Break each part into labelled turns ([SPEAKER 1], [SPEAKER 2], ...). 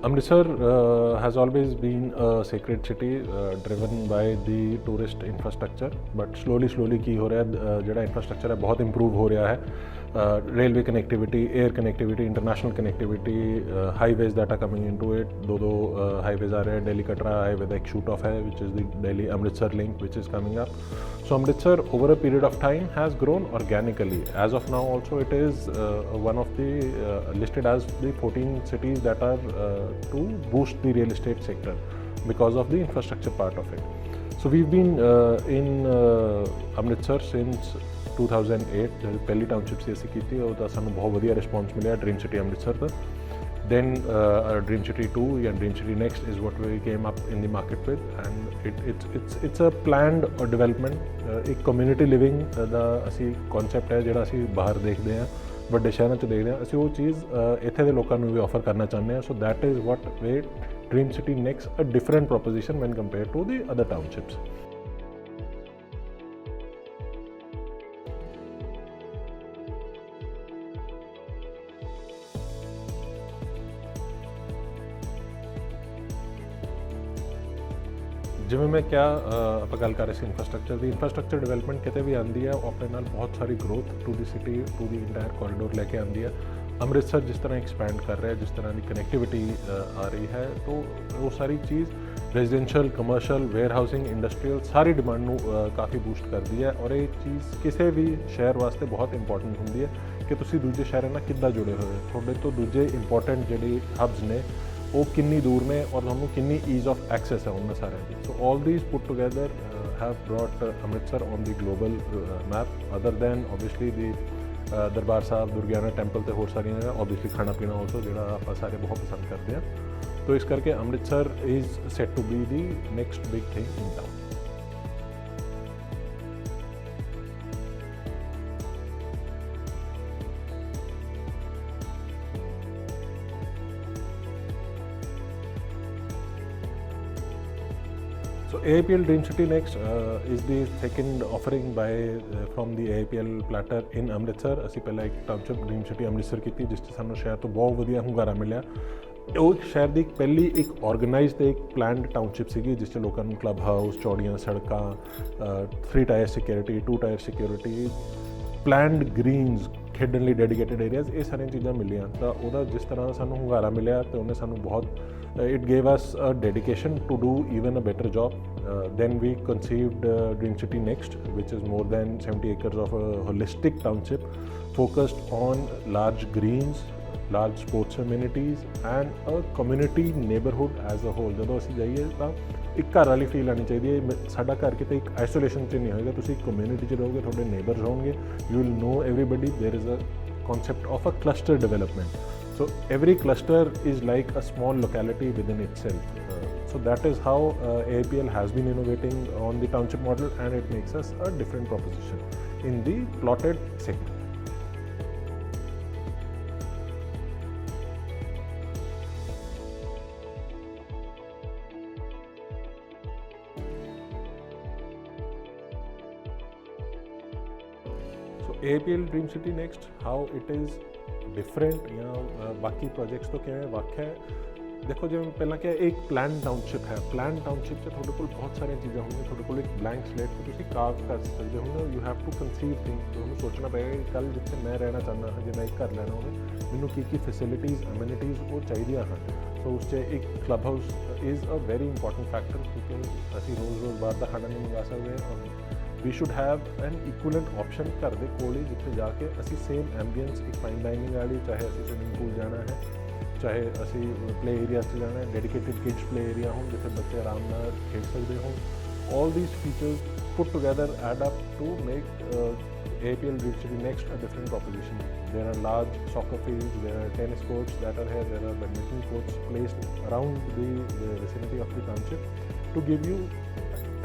[SPEAKER 1] Amritsar has always been a sacred city driven by the tourist infrastructure, but slowly की हो रहा है ਜਿਹੜਾ infrastructure है बहुत improve हो रहा है railway connectivity, air connectivity, international connectivity, highways that are coming into it. दो highways आ रहे हैं, Delhi Katra highway का एक shoot off है which is the Delhi Amritsar link which is coming up. So Amritsar over a period of time has grown organically. As of now also it is one of the listed as the 14 cities that are to boost the real estate sector because of the infrastructure part of it. So we've been in Amritsar since 2008. ਜਿਹੜੀ ਪਹਿਲੀ township ਸੀ ਅਸੀਂ ਕੀਤੀ ਉਹਦਾ ਸਾਨੂੰ ਬਹੁਤ ਵਧੀਆ response ਮਿਲਿਆ dream city Amritsar the. Then DreamCity 2 and DreamCity Next is what we came up in the market with, and it's a planned development. एक community living ਦਾ ਅਸੀਂ concept ਹੈ ਜਿਹੜਾ ਅਸੀਂ ਬਾਹਰ ਦੇਖਦੇ ਹਾਂ ਵੱਡੇ ਸ਼ਹਿਰਾਂ 'ਚ ਦੇਖਦੇ ਹਾਂ ਅਸੀਂ ਉਹ ਚੀਜ਼ ਇੱਥੇ ਦੇ ਲੋਕਾਂ ਨੂੰ ਵੀ ਆਫਰ ਕਰਨਾ ਚਾਹੁੰਦੇ ਹਾਂ. So that is what made DreamCity Next a different proposition when compared to the other townships. ਜਿਵੇਂ ਮੈਂ ਕਿਹਾ ਆਪਾਂ ਗੱਲ ਕਰ ਰਹੇ ਸੀ ਇਨਫਰਾਸਟ੍ਰਕਚਰ ਡਿਵੈਲਪਮੈਂਟ ਕਿਤੇ ਵੀ ਆਉਂਦੀ ਹੈ ਉਹ ਆਪਣੇ ਨਾਲ ਬਹੁਤ ਸਾਰੀ growth to the city to the entire corridor ਲੈ ਕੇ ਆਉਂਦੀ ਹੈ. ਅੰਮ੍ਰਿਤਸਰ ਜਿਸ ਤਰ੍ਹਾਂ ਐਕਸਪੈਂਡ ਕਰ ਰਿਹਾ ਜਿਸ ਤਰ੍ਹਾਂ ਦੀ ਕਨੈਕਟੀਵਿਟੀ ਆ ਰਹੀ ਹੈ ਤਾਂ ਉਹ ਸਾਰੀ ਚੀਜ਼ residential commercial warehousing industrial ਸਾਰੀ ਡਿਮਾਂਡ ਨੂੰ ਕਾਫੀ ਬੂਸਟ ਕਰਦੀ ਹੈ ਔਰ ਇਹ ਚੀਜ਼ ਕਿਸੇ ਵੀ ਸ਼ਹਿਰ ਵਾਸਤੇ ਬਹੁਤ ਇੰਪੋਰਟੈਂਟ ਹੁੰਦੀ ਹੈ ਕਿ ਤੁਸੀਂ ਦੂਜੇ ਸ਼ਹਿਰਾਂ ਨਾਲ ਕਿੱਦਾਂ ਜੁੜੇ ਹੋਏ ਹੋ ਤੁਹਾਡੇ ਤੋਂ ਦੂਜੇ ਇੰਪੋਰਟੈਂਟ ਜਿਹੜੇ ਹਬਸ ਨੇ ਉਹ ਕਿੰਨੀ ਦੂਰ ਨੇ ਔਰ ਤੁਹਾਨੂੰ ਕਿੰਨੀ ਈਜ਼ ਆਫ ਐਕਸੈਸ ਹੈ ਉਹਨਾਂ ਸਾਰਿਆਂ ਦੀ. So all these put together have brought Amritsar on the global map other than obviously the Darbar Sahib Durgiana temple ਤੇ ਹੋਰ ਸਾਰੀਆਂ ਜਗ੍ਹਾ ਓਬਵੀਅਸਲੀ ਖਾਣਾ ਪੀਣਾ ਆਲਸੋ ਜਿਹੜਾ ਆਪਾਂ ਸਾਰੇ ਬਹੁਤ ਪਸੰਦ ਕਰਦੇ ਹਾਂ. ਤੋ ਇਸ ਕਰਕੇ Amritsar is set to be the next big thing in town. So AIPL DreamCity Next is the second offering from the AIPL platter in Amritsar. ਅਸੀਂ ਪਹਿਲਾਂ ਇੱਕ ਟਾਊਨਸ਼ਿਪ DreamCity ਅੰਮ੍ਰਿਤਸਰ ਕੀਤੀ ਜਿਸ 'ਚ ਸਾਨੂੰ ਸ਼ਹਿਰ ਤੋਂ ਬਹੁਤ ਵਧੀਆ ਹੁੰਗਾਰਾ ਮਿਲਿਆ. ਉਹ ਸ਼ਹਿਰ ਦੀ ਪਹਿਲੀ ਇੱਕ ਆਰਗੇਨਾਈਜ਼ ਤੇ ਇੱਕ ਪਲਾਨਡ ਟਾਊਨਸ਼ਿਪ ਸੀਗੀ ਜਿਸ 'ਚ ਲੋਕਾਂ ਨੂੰ ਕਲੱਬ ਹਾਊਸ ਚੌੜੀਆਂ ਸੜਕਾਂ 3 tyre security 2 tyre security planned Greens ਖੇਡਣ ਲਈ ਡੈਡੀਕੇਟਡ ਏਰੀਆਜ਼ ਇਹ ਸਾਰੀਆਂ ਚੀਜ਼ਾਂ ਮਿਲੀਆਂ. ਤਾਂ ਉਹਦਾ ਜਿਸ ਤਰ੍ਹਾਂ ਸਾਨੂੰ ਹੁੰਗਾਰਾ ਮਿਲਿਆ ਤੇ ਉਹਨੇ ਸਾਨੂੰ ਬਹੁਤ it gave us a dedication to do even a better job. Then we conceived DreamCity Next, which is more than 70 acres of a holistic township focused on large greens, large sports amenities and a community neighborhood as a whole. ਜਦੋਂ ਅਸੀਂ ਜਾਈਏ ਤਾਂ ਇੱਕ ਘਰ ਵਾਲੀ feel ਆਉਣੀ ਚਾਹੀਦੀ ਹੈ. ਸਾਡਾ ਘਰ ਕਿਤੇ ਇੱਕ ਆਈਸੋਲੇਸ਼ਨ 'ਚ ਨਹੀਂ ਹੋਏਗਾ ਤੁਸੀਂ ਕਮਿਊਨਿਟੀ 'ਚ ਰਹੋਗੇ ਤੁਹਾਡੇ ਨੇਬਰਸ ਹੋਣਗੇ you will know everybody. There is a concept of a cluster development. So every cluster is like a small locality within itself. So that is how AIPL has been innovating on the township model and it makes us a different proposition in the plotted segment. So AIPL DreamCity Next, how it is different या बाकी projects तो किवें ਵੱਖ ਹੈ. देखो जिवें ਪਹਿਲਾਂ ਕਿ ਇੱਕ ਪਲਾਨ ਟਾਊਨਸ਼ਿਪ ਹੈ. ਪਲਾਨ ਟਾਊਨਸ਼ਿਪ 'ਚ ਤੁਹਾਡੇ ਕੋਲ ਬਹੁਤ ਸਾਰੀਆਂ ਚੀਜ਼ਾਂ ਹੋਣਗੀਆਂ ਤੁਹਾਡੇ ਕੋਲ ਇੱਕ ਬਲੈਂਕ ਸਲੇਟ 'ਤੇ ਤੁਸੀਂ ਕਾਰਵ ਕਰ ਸਕਦੇ ਹੋ. You have to conceive things ਤੁਹਾਨੂੰ ਸੋਚਣਾ ਪਏਗਾ ਕਿ ਕੱਲ੍ਹ ਜਿੱਥੇ ਮੈਂ ਰਹਿਣਾ ਚਾਹੁੰਦਾ ਹਾਂ ਜੇ ਮੈਂ ਇੱਕ ਘਰ ਲੈਣਾ ਹੋਵੇ ਮੈਨੂੰ ਕੀ ਫੈਸਿਲਿਟੀਜ਼ ਅਮੈਨਿਟੀਜ਼ ਉਹ ਚਾਹੀਦੀਆਂ ਹਨ. ਸੋ ਉਸ 'ਚ ਇੱਕ clubhouse is a very important factor ਕਿਉਂਕਿ ਅਸੀਂ ਰੋਜ਼ ਬਾਹਰ ਦਾ ਖਾਣਾ ਨਹੀਂ ਮੰਗਾ ਸਕਦੇ ਔਰ we should have an equivalent option ਘਰ ਦੇ ਕੋਲ ਹੀ ਜਿੱਥੇ ਜਾ ਕੇ ਅਸੀਂ ਸੇਮ ਐਂਬੀਐਂਸ ਇੱਕ ਫਾਈਨ ਡਾਈਨਿੰਗ ਵਾਲੀ ਚਾਹੇ ਅਸੀਂ ਸਵਿਮਿੰਗ ਪੂਲ ਜਾਣਾ ਹੈ ਚਾਹੇ ਅਸੀਂ ਪਲੇ ਏਰੀਆ 'ਚ ਜਾਣਾ ਹੈ ਡੈਡੀਕੇਟਿਡ ਕਿਡਸ ਪਲੇ ਏਰੀਆ ਹੋਣ ਜਿੱਥੇ ਬੱਚੇ ਆਰਾਮ ਨਾਲ ਖੇਡ ਸਕਦੇ ਹੋਣ. all these features put together add up to make AIPL DreamCity Next a different proposition. There are large soccer fields, there are tennis courts that are here, there are badminton courts placed around the vicinity of the township to give you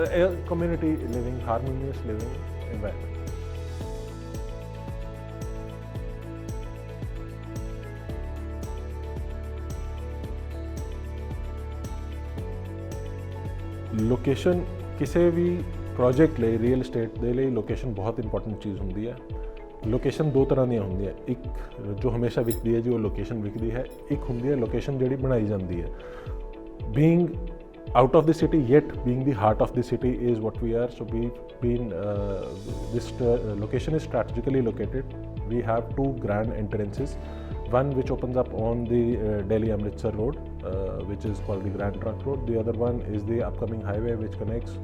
[SPEAKER 1] a community living, harmonious living environment. Location किसी भी project लिए real estate के लिए location बहुत important चीज़ होंगी है. Location ਦੋ ਤਰ੍ਹਾਂ ਦੀਆਂ ਹੁੰਦੀਆਂ, ਇੱਕ ਜੋ ਹਮੇਸ਼ਾ ਵਿਕਦੀ ਹੈ ਜੀ ਉਹ ਲੋਕੇਸ਼ਨ ਵਿਕਦੀ ਹੈ, ਇੱਕ ਹੁੰਦੀ ਹੈ ਲੋਕੇਸ਼ਨ ਜਿਹੜੀ ਬਣਾਈ ਜਾਂਦੀ ਹੈ। Being out of the city yet being the heart of the city is what we are. So this location is strategically located. We have two grand entrances, one which opens up on the Delhi Amritsar road, which is called the Grand Trunk Road. The other one is the upcoming highway which connects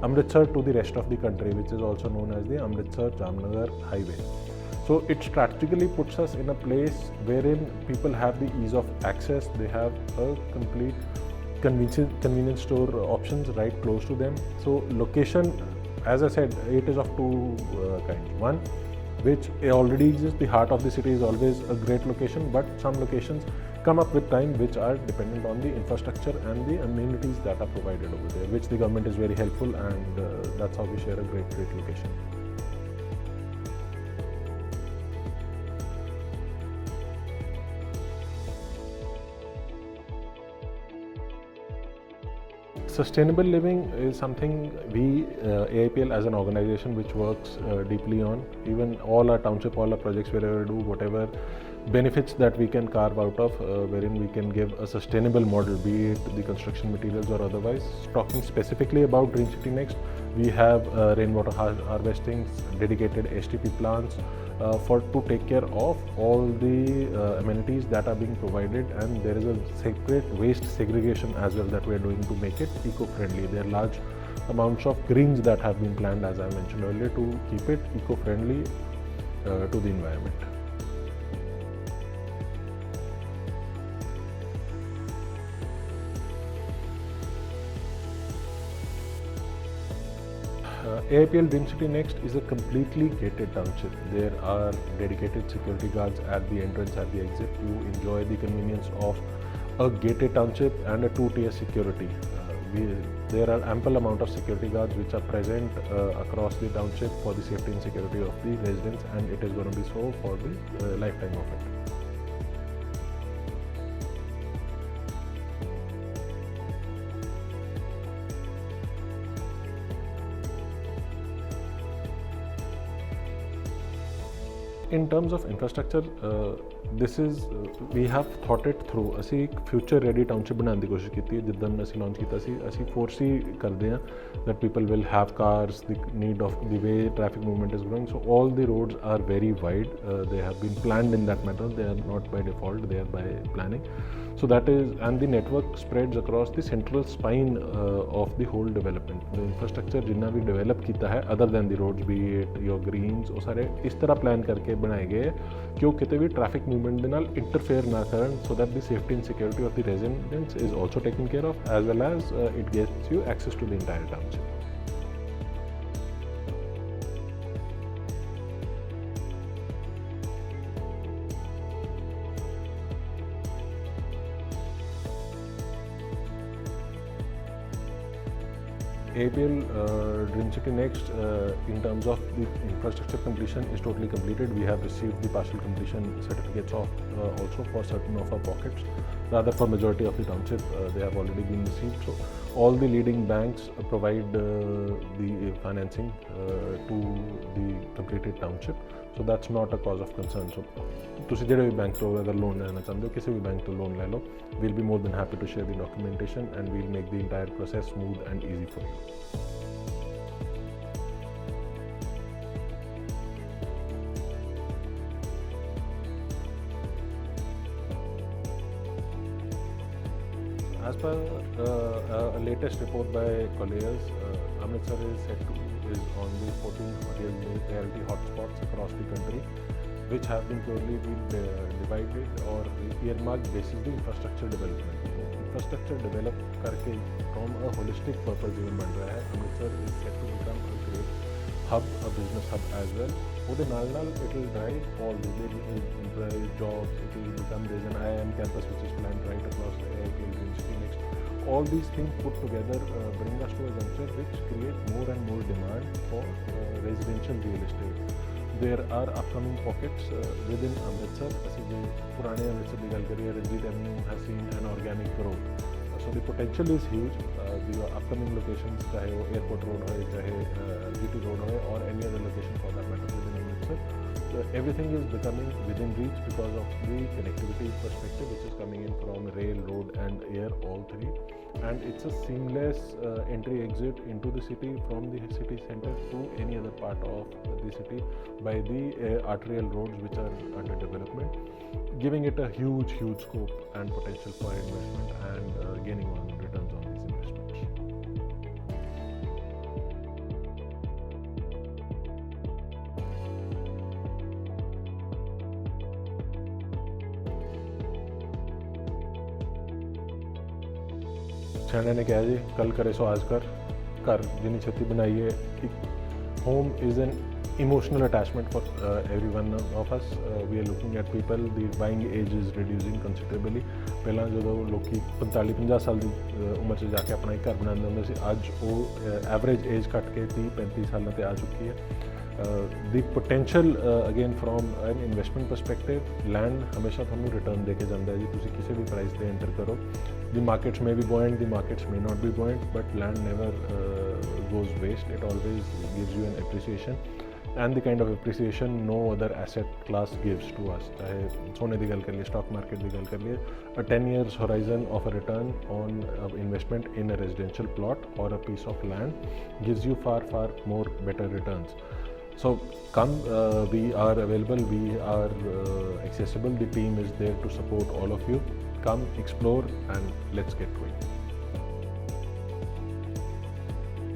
[SPEAKER 1] Amritsar to the rest of the country, which is also known as the Amritsar Jamnagar highway. So it strategically puts us in a place wherein people have the ease of access. They have a complete convenience store options right close to them. So location, as I said, it is of two kinds. One which already is the heart of the city, is always a great location, but some locations come up with time which are dependent on the infrastructure and the amenities that are provided over there, which the government is very helpful, and that's how we share a great location. Sustainable living is something we, AIPL as an organization which works deeply on. Even all our township, all our projects, wherever we do, whatever benefits that we can carve out of, wherein we can give a sustainable model, be it the construction materials or otherwise. Talking specifically about DreamCity Next, we have rainwater harvesting, dedicated STP plants, to take care of all the amenities that are being provided, and there is a separate waste segregation as well that we are doing to make it eco-friendly. There are large amounts of greens that have been planned, as I mentioned earlier, to keep it eco-friendly to the environment. AIPL DreamCity Next is a completely gated township. There are dedicated security guards at the entrance, at the exit. You enjoy the convenience of a gated township and a two-tier security. There are ample amount of security guards which are present across the township for the safety and security of the residents, and it is going to be so for the lifetime of it. In terms of infrastructure, we have thought it through. ਅਸੀਂ ਇੱਕ future ready township ਬਣਾਉਣ ਦੀ ਕੋਸ਼ਿਸ਼ ਕੀਤੀ ਹੈ। ਜਿੱਦਾਂ ਅਸੀਂ launch ਕੀਤਾ ਸੀ, ਅਸੀਂ foresee ਕਰਦੇ ਹਾਂ that people will have cars, the need of the way traffic movement is growing. So all the roads are very wide. They have been planned in that manner. They are not by default, they are by planning. So that is, and the network spreads across the central spine of the whole development. The infrastructure जिन्ना भी develop किया है, other than the roads, be it your greens, वो सारे इस तरह plan करके बनाए गए कि वो कितने भी traffic movement ਦੇ ਨਾਲ interfere ना करन, so that the safety and security of the residents is also taken care of, as well as it gets you access to the entire township. AIPL DreamCity Next, in terms of the infrastructure completion, is totally completed. We have received the partial completion certificates also for certain of our pockets. Rather, for majority of the township, they have already been received. So all the leading banks provide the financing to the completed township. So that's not a cause of concern. So ਤੁਸੀਂ ਜਿਹੜੇ ਵੀ bank ਤੋਂ ਅਗਰ loan ਲੈਣਾ ਚਾਹੁੰਦੇ ਹੋ, ਕਿਸੇ ਵੀ bank ਤੋਂ loan ਲੈ ਲਓ. We'll be more than happy to share the documentation, and we'll make the entire process smooth and easy for you. As per a latest report by Colliers, Amritsar is on the 14 reality hotspots across the country, which have been purely divided or earmarked basis the infrastructure development. So infrastructure develop करके from a holistic purpose even बन रहा है. Amritsar is set to become a great hub, a business hub as well. ਉਹਦੇ ਨਾਲ it will drive all the employees, jobs. It will become, there's an IIM campus which is planned right across the AIPL DreamCity Next. All these things put together bring us to a juncture which create more and more demand for residential real estate. There are upcoming pockets within Amritsar. ਅਸੀਂ ਜੇ ਪੁਰਾਣੇ ਅੰਮ੍ਰਿਤਸਰ ਦੀ ਗੱਲ ਕਰੀਏ, Ranjit Avenue has seen an organic growth. So the potential is huge. The upcoming locations, चाहे वो Airport Road हो, चाहे GT Road हो, or any other location for that matter within Amritsar, everything is becoming within reach because of the connectivity perspective, which is coming in from rail, road and air, all three. And it's a seamless entry exit into the city from the city center to any other part of the city by the arterial roads which are under development, giving it a huge scope and potential for investment and gaining on returns on these investments. सियाणे ने कहा जी कल करे सो आज कर घर जिन्नी छेती बनाइए. Home is an emotional attachment for everyone of us. We are looking at people, the buying age is reducing considerably. ਪਹਿਲਾਂ ਜਦੋਂ ਲੋਕੀ 45-50 ਸਾਲ ਦੀ ਉਮਰ 'ਚ ਜਾ ਕੇ ਆਪਣਾ ਇੱਕ ਘਰ ਬਣਾਉਂਦੇ ਹੁੰਦੇ ਸੀ, ਅੱਜ ਉਹ ਐਵਰੇਜ ਏਜ ਘੱਟ ਕੇ 30-35 ਸਾਲਾਂ ਤੇ ਆ ਚੁੱਕੀ ਹੈ. The potential again from an investment perspective, land ਹਮੇਸ਼ਾ ਤੁਹਾਨੂੰ ਰਿਟਰਨ ਦੇ ਕੇ ਜਾਂਦਾ ਹੈ ਜੀ. ਤੁਸੀਂ ਕਿਸੇ ਵੀ ਪ੍ਰਾਈਸ ਤੇ ਐਂਟਰ ਕਰੋ. The markets may be buoyant, the markets may not be buoyant, but land never goes waste. It always gives you an appreciation, and the kind of appreciation no other asset class gives to us. चाहे सोने की गल कर लिए, stock market की गल कर लिए, a 10 years horizon of a return on investment in a residential plot or a piece of land gives you far more better returns. So come, we are available, we are accessible, the team is there to support all of you. Come, explore and let's get going.